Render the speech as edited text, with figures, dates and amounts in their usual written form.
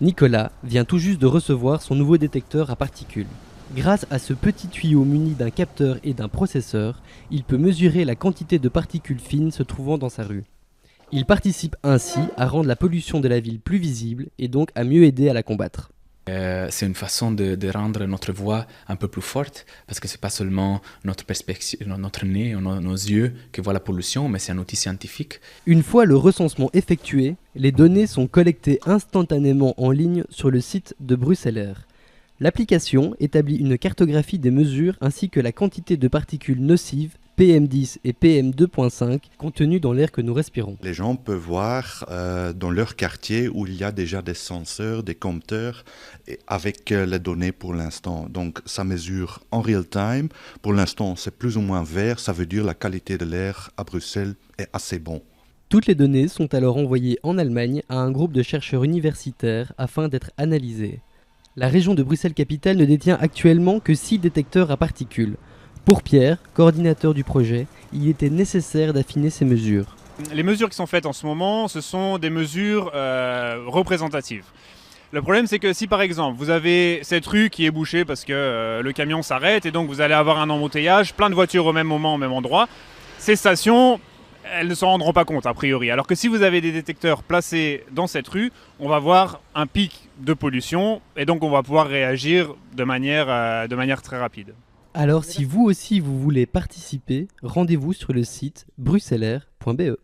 Nicolas vient tout juste de recevoir son nouveau détecteur à particules. Grâce à ce petit tuyau muni d'un capteur et d'un processeur, il peut mesurer la quantité de particules fines se trouvant dans sa rue. Il participe ainsi à rendre la pollution de la ville plus visible et donc à mieux aider à la combattre. C'est une façon de rendre notre voix un peu plus forte, parce que c'est pas seulement notre perspective, notre nez, nos yeux qui voient la pollution, mais c'est un outil scientifique. Une fois le recensement effectué, les données sont collectées instantanément en ligne sur le site de Bruxellaire. L'application établit une cartographie des mesures ainsi que la quantité de particules nocives PM10 et PM2.5 contenues dans l'air que nous respirons. Les gens peuvent voir dans leur quartier où il y a déjà des senseurs, des compteurs avec les données pour l'instant. Donc ça mesure en real time. Pour l'instant, c'est plus ou moins vert. Ça veut dire la qualité de l'air à Bruxelles est assez bon. Toutes les données sont alors envoyées en Allemagne à un groupe de chercheurs universitaires afin d'être analysées. La région de Bruxelles-Capitale ne détient actuellement que 6 détecteurs à particules. Pour Pierre, coordinateur du projet, il était nécessaire d'affiner ces mesures. Les mesures qui sont faites en ce moment, ce sont des mesures représentatives. Le problème, c'est que si par exemple vous avez cette rue qui est bouchée parce que le camion s'arrête et donc vous allez avoir un embouteillage, plein de voitures au même moment, au même endroit, ces stations, elles ne s'en rendront pas compte a priori. Alors que si vous avez des détecteurs placés dans cette rue, on va voir un pic de pollution et donc on va pouvoir réagir de manière très rapide. Alors si vous aussi vous voulez participer, rendez-vous sur le site bruxellaire.be.